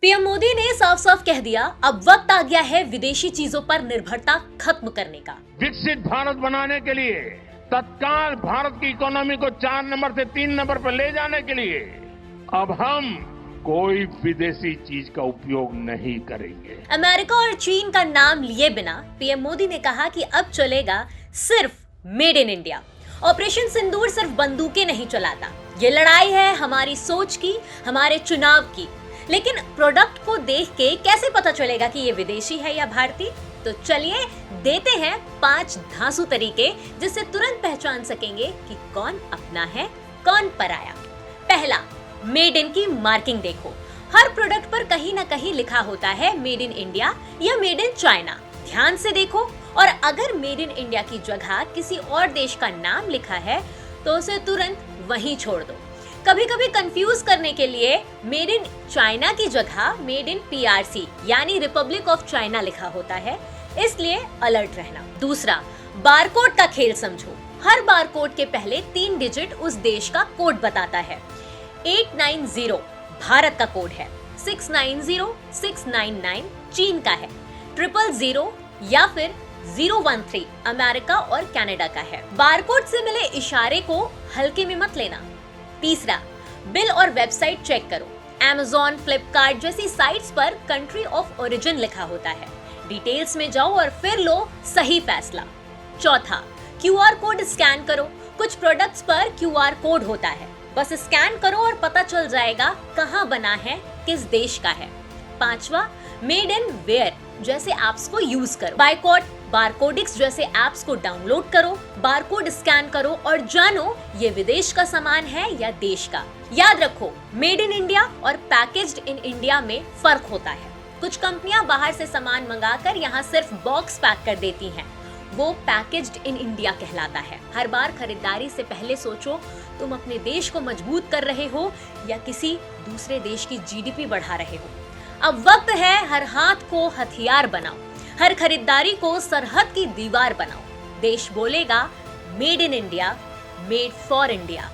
PM Modi ने साफ साफ कह दिया, अब वक्त आ गया है विदेशी चीजों पर निर्भरता खत्म करने का। विकसित भारत बनाने के लिए तत्काल भारत की इकोनॉमी को 4 नंबर से 3 नंबर पर ले जाने के लिए अब हम कोई विदेशी चीज का उपयोग नहीं करेंगे। अमेरिका और चीन का नाम लिए बिना पीएम मोदी ने कहा कि अब चलेगा सिर्फ मेड इन इंडिया। ऑपरेशन सिंदूर सिर्फ बंदूकें नहीं चलाता, ये लड़ाई है हमारी सोच की, हमारे चुनाव की। लेकिन प्रोडक्ट को देख के कैसे पता चलेगा कि ये विदेशी है या भारतीय? तो चलिए देते हैं 5 धांसू तरीके जिससे तुरंत पहचान सकेंगे कि कौन अपना है कौन पराया। पहला, मेड इन की मार्किंग देखो। हर प्रोडक्ट पर कहीं ना कहीं लिखा होता है मेड इन इंडिया या मेड इन चाइना। ध्यान से देखो, और अगर मेड इन इंडिया की जगह किसी और देश का नाम लिखा है तो उसे तुरंत वहीं छोड़ दो। कभी कभी कंफ्यूज करने के लिए मेड इन चाइना की जगह मेड इन पीआरसी यानी रिपब्लिक ऑफ चाइना लिखा होता है, इसलिए अलर्ट रहना। दूसरा, बारकोड का खेल समझो। हर बारकोड के पहले 3 डिजिट उस देश का कोड बताता है। 890 भारत का कोड है, 690 699 चीन का है, 000 या फिर 013 अमेरिका और कनाडा का है। बारकोड से मिले इशारे को हल्के में मत लेना। तीसरा, बिल और वेबसाइट चेक करो। Amazon, फ्लिपकार्ट जैसी साइट्स पर कंट्री ऑफ ओरिजिन लिखा होता है। डिटेल्स में जाओ और फिर लो सही फैसला। चौथा, क्यूआर कोड स्कैन करो। कुछ प्रोडक्ट्स पर क्यूआर कोड होता है, बस स्कैन करो और पता चल जाएगा कहाँ बना है, किस देश का है। पांचवा, मेड इन वेयर जैसे एप्स को यूज करो। बायकॉट, बारकोडिक्स जैसे एप्स को डाउनलोड करो, बारकोड स्कैन करो और जानो ये विदेश का सामान है या देश का। याद रखो, मेड इन इंडिया और पैकेज्ड इन इंडिया में फर्क होता है। कुछ कंपनियां बाहर से सामान मंगाकर यहाँ सिर्फ बॉक्स पैक कर देती हैं, वो पैकेज्ड इन इंडिया कहलाता है। हर बार खरीदारी से पहले सोचो, तुम अपने देश को मजबूत कर रहे हो या किसी दूसरे देश की जीडीपी बढ़ा रहे हो। अब वक्त है हर हाथ को हथियार बनाओ, हर खरीदारी को सरहद की दीवार बनाओ। देश बोलेगा made in India, made for India.